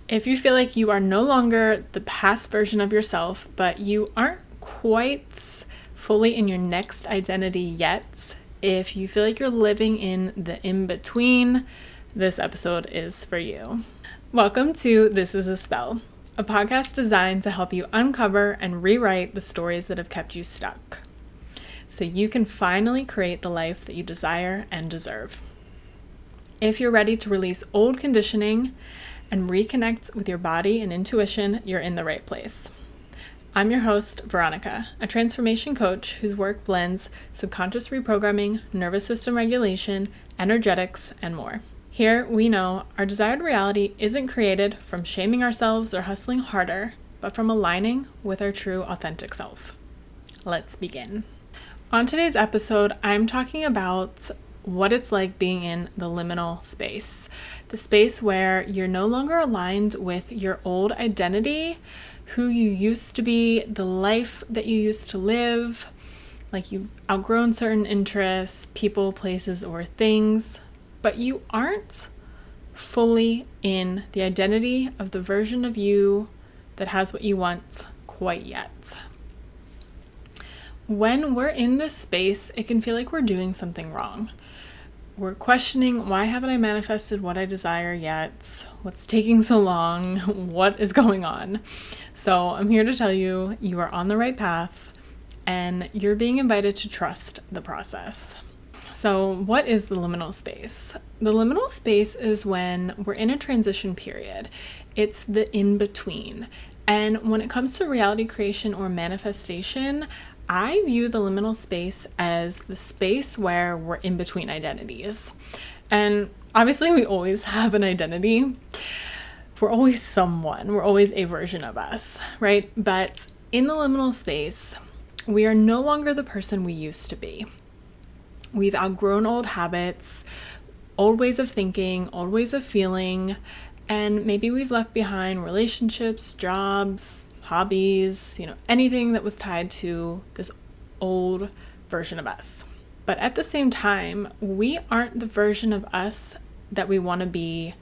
If you feel like you are no longer the past version of yourself, but you aren't quite fully in your next identity yet, if you feel like you're living in the in-between, this episode is for you. Welcome to This is a Spell, a podcast designed to help you uncover and rewrite the stories that have kept you stuck, so you can finally create the life that you desire and deserve. If you're ready to release old conditioning and reconnect with your body and intuition, you're in the right place. I'm your host, Veronica, a transformation coach whose work blends subconscious reprogramming, nervous system regulation, energetics, and more. Here, we know our desired reality isn't created from shaming ourselves or hustling harder, but from aligning with our true, authentic self. Let's begin. On today's episode, I'm talking about what it's like being in the liminal space, the space where you're no longer aligned with your old identity, who you used to be, the life that you used to live, like you've outgrown certain interests, people, places, or things, but you aren't fully in the identity of the version of you that has what you want quite yet. When we're in this space, it can feel like we're doing something wrong. We're questioning, why haven't I manifested what I desire yet? What's taking so long? What is going on? So I'm here to tell you, you are on the right path and you're being invited to trust the process. So what is the liminal space? The liminal space is when we're in a transition period. It's the in-between. And when it comes to reality creation or manifestation, I view the liminal space as the space where we're in between identities. And obviously we always have an identity. We're always someone. We're always a version of us, right? But in the liminal space, we are no longer the person we used to be. We've outgrown old habits, old ways of thinking, old ways of feeling, and maybe we've left behind relationships, jobs, hobbies, anything that was tied to this old version of us. But at the same time, we aren't the version of us that we want to be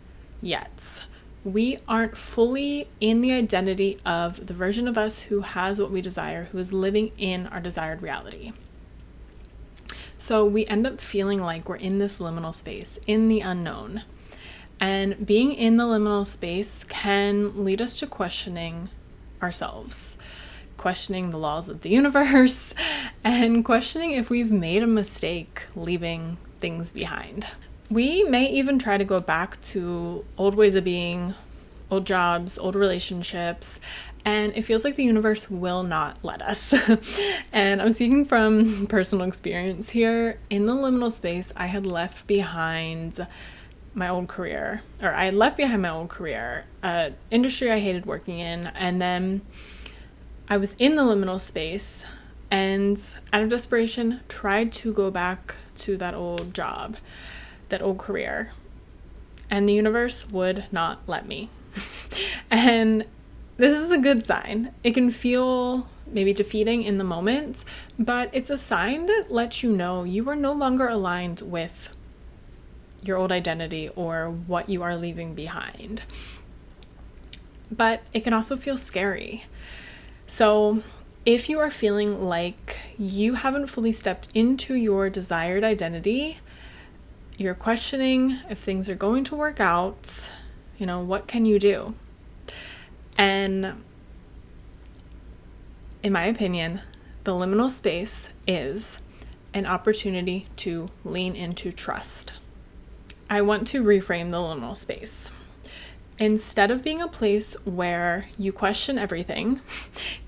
yet. We aren't fully in the identity of the version of us who has what we desire, who is living in our desired reality. So we end up feeling like we're in this liminal space, in the unknown. And being in the liminal space can lead us to questioning ourselves, questioning the laws of the universe, and questioning if we've made a mistake leaving things behind. We may even try to go back to old ways of being, old jobs, old relationships, and it feels like the universe will not let us. And I'm speaking from personal experience here. In the liminal space, I had left behind my old career, industry I hated working in, and then I was in the liminal space and out of desperation tried to go back to that old job, that old career, and the universe would not let me. And this is a good sign. It can feel maybe defeating in the moment, but it's a sign that lets you know you are no longer aligned with your old identity or what you are leaving behind. But it can also feel scary. So if you are feeling like you haven't fully stepped into your desired identity, you're questioning if things are going to work out, what can you do? And in my opinion, the liminal space is an opportunity to lean into trust. I want to reframe the liminal space. Instead of being a place where you question everything,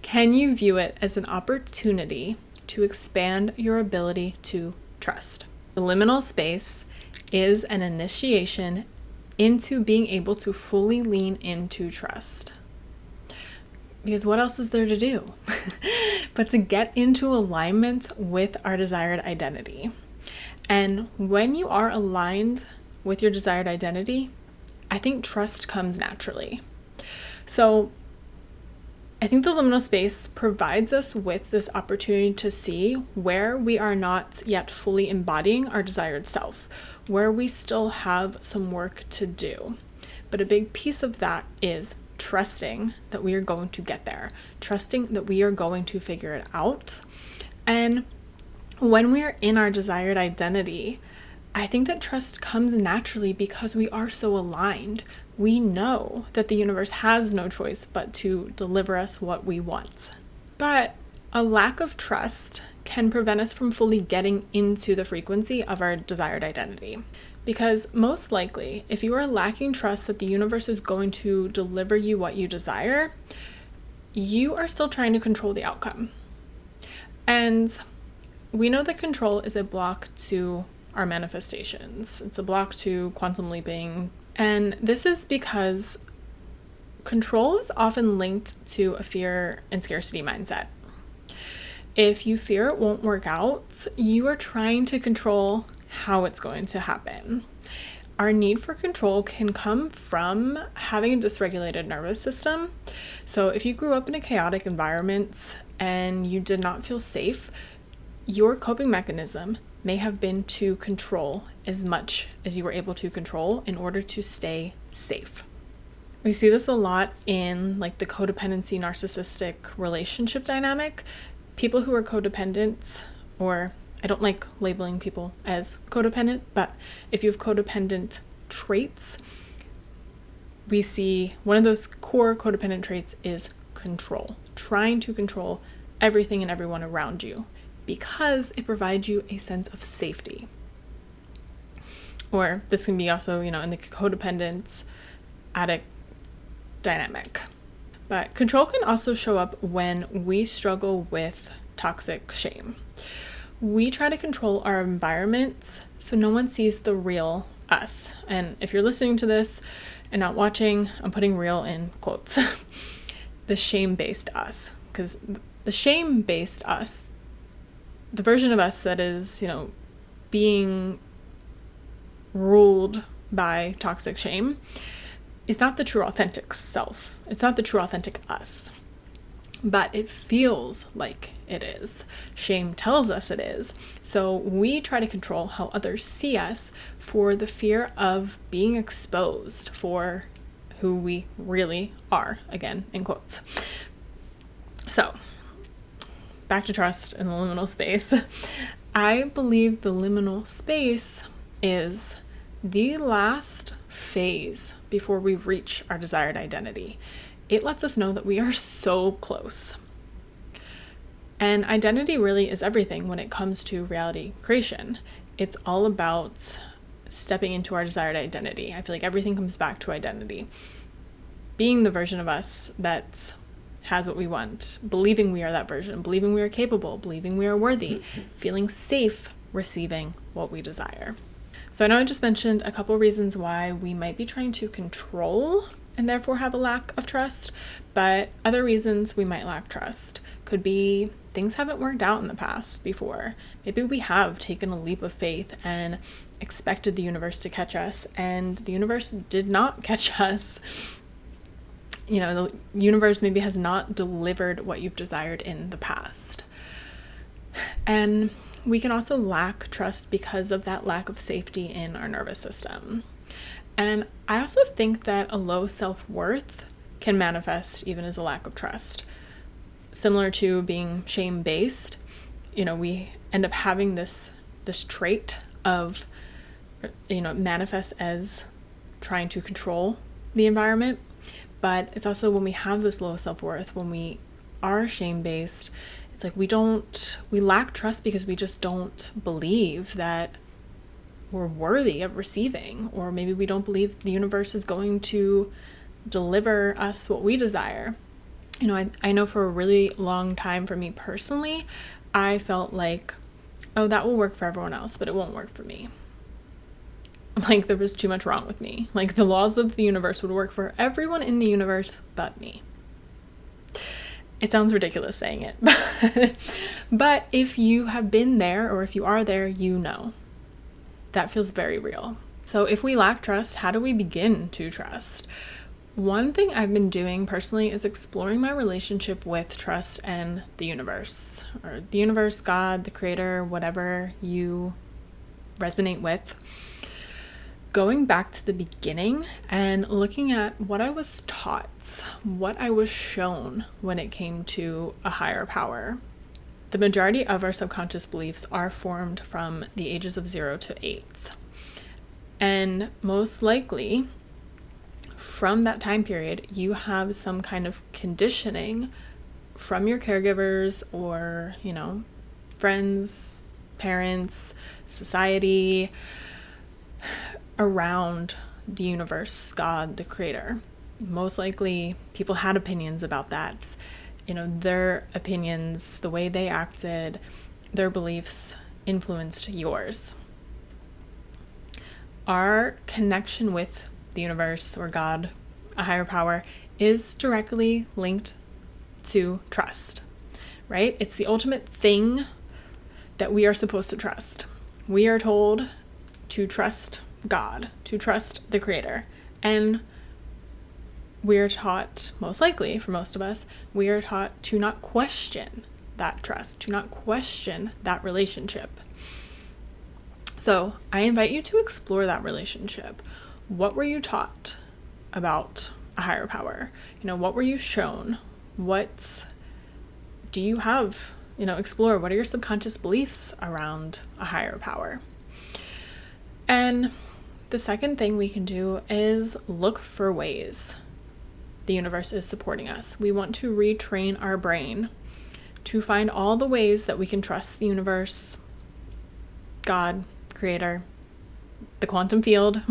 can you view it as an opportunity to expand your ability to trust? The liminal space is an initiation into being able to fully lean into trust. Because what else is there to do but to get into alignment with our desired identity? And when you are aligned with your desired identity, I think trust comes naturally. So I think the liminal space provides us with this opportunity to see where we are not yet fully embodying our desired self, where we still have some work to do. But a big piece of that is trusting that we are going to get there, trusting that we are going to figure it out. And when we are in our desired identity, I think that trust comes naturally because we are so aligned. We know that the universe has no choice but to deliver us what we want. But a lack of trust can prevent us from fully getting into the frequency of our desired identity. Because most likely, if you are lacking trust that the universe is going to deliver you what you desire, you are still trying to control the outcome. And we know that control is a block to our manifestations. It's a block to quantum leaping. And this is because control is often linked to a fear and scarcity mindset. If you fear it won't work out, you are trying to control how it's going to happen. Our need for control can come from having a dysregulated nervous system. So if you grew up in a chaotic environment and you did not feel safe, your coping mechanism may have been to control as much as you were able to control in order to stay safe. We see this a lot in like the codependency narcissistic relationship dynamic. People who are codependent, or I don't like labeling people as codependent, but if you have codependent traits, we see one of those core codependent traits is control, trying to control everything and everyone around you because it provides you a sense of safety. Or this can be also, in the codependent addict dynamic. But control can also show up when we struggle with toxic shame. We try to control our environments so no one sees the real us. And if you're listening to this and not watching, I'm putting real in quotes. The shame-based us. Because the shame-based us, the version of us that is, being ruled by toxic shame, is not the true authentic self. It's not the true authentic us. But it feels like it is. Shame tells us it is. So we try to control how others see us for the fear of being exposed for who we really are, again, in quotes. So, back to trust in the liminal space. I believe the liminal space is the last phase before we reach our desired identity. It lets us know that we are so close. And identity really is everything when it comes to reality creation. It's all about stepping into our desired identity. I feel like everything comes back to identity. Being the version of us that has what we want, believing we are that version, believing we are capable, believing we are worthy, feeling safe receiving what we desire. So I know I just mentioned a couple reasons why we might be trying to control and therefore have a lack of trust, but other reasons we might lack trust could be things haven't worked out in the past before. Maybe we have taken a leap of faith and expected the universe to catch us, and the universe did not catch us. The universe maybe has not delivered what you've desired in the past. And we can also lack trust because of that lack of safety in our nervous system. And I also think that a low self-worth can manifest even as a lack of trust. Similar to being shame-based, we end up having this trait of, manifest as trying to control the environment. But it's also when we have this low self-worth, when we are shame-based, it's like we lack trust because we just don't believe that we're worthy of receiving, or maybe we don't believe the universe is going to deliver us what we desire. I know for a really long time for me personally, I felt like, oh, that will work for everyone else, but it won't work for me. Like there was too much wrong with me. Like the laws of the universe would work for everyone in the universe but me. It sounds ridiculous saying it, but if you have been there, or if you are there, that feels very real. So if we lack trust, how do we begin to trust? One thing I've been doing personally is exploring my relationship with trust and the universe, or the universe, God, the creator, whatever you resonate with. going back to the beginning and looking at what I was taught, what I was shown when it came to a higher power. The majority of our subconscious beliefs are formed from the ages of 0 to 8. And most likely, from that time period, you have some kind of conditioning from your caregivers or, friends, parents, society, around the universe, God, the creator. Most likely people had opinions about that. Their opinions, the way they acted, their beliefs influenced yours. Our connection with the universe or God, a higher power, is directly linked to trust, right? It's the ultimate thing that we are supposed to trust. We are told to trust God, to trust the creator. And we are taught, most likely for most of us, we are taught to not question that trust, to not question that relationship. So I invite you to explore that relationship. What were you taught about a higher power? What were you shown? What do you have? Explore what are your subconscious beliefs around a higher power? And the second thing we can do is look for ways the universe is supporting us. We want to retrain our brain to find all the ways that we can trust the universe, God, creator, the quantum field.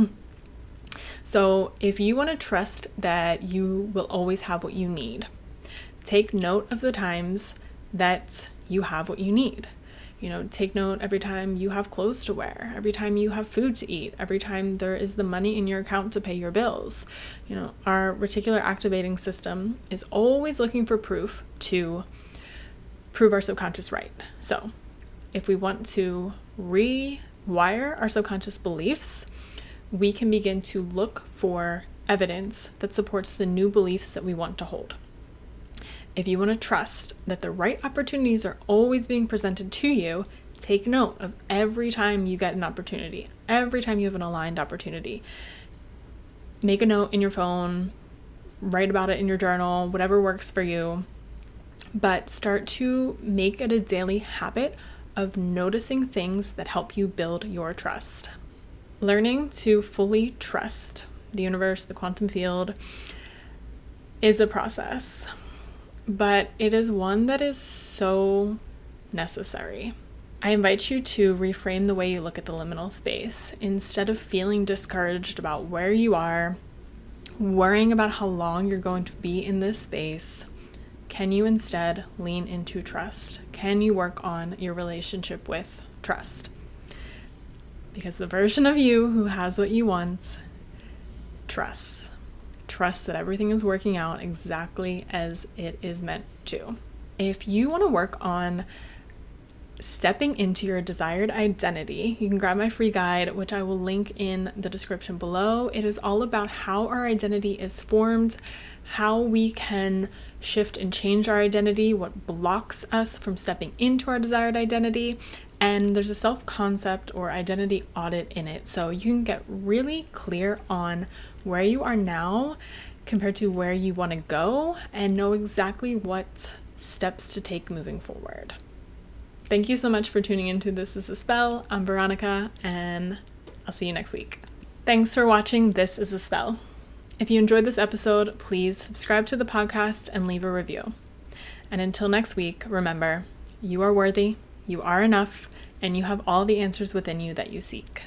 So if you want to trust that you will always have what you need, take note of the times that you have what you need. Take note every time you have clothes to wear, every time you have food to eat, every time there is the money in your account to pay your bills. Our reticular activating system is always looking for proof to prove our subconscious right. So if we want to rewire our subconscious beliefs, we can begin to look for evidence that supports the new beliefs that we want to hold. If you want to trust that the right opportunities are always being presented to you, take note of every time you get an opportunity, every time you have an aligned opportunity. Make a note in your phone, write about it in your journal, whatever works for you, but start to make it a daily habit of noticing things that help you build your trust. Learning to fully trust the universe, the quantum field, is a process. But it is one that is so necessary. I invite you to reframe the way you look at the liminal space. Instead of feeling discouraged about where you are, worrying about how long you're going to be in this space, can you instead lean into trust? Can you work on your relationship with trust? Because the version of you who has what you want trusts. Trust that everything is working out exactly as it is meant to. If you want to work on stepping into your desired identity, you can grab my free guide, which I will link in the description below. It is all about how our identity is formed, how we can shift and change our identity, what blocks us from stepping into our desired identity, and there's a self-concept or identity audit in it. So you can get really clear on where you are now compared to where you want to go and know exactly what steps to take moving forward. Thank you so much for tuning into This Is a Spell. I'm Veronica, and I'll see you next week. Thanks for watching This Is a Spell. If you enjoyed this episode, please subscribe to the podcast and leave a review. And until next week, remember, you are worthy, you are enough, and you have all the answers within you that you seek.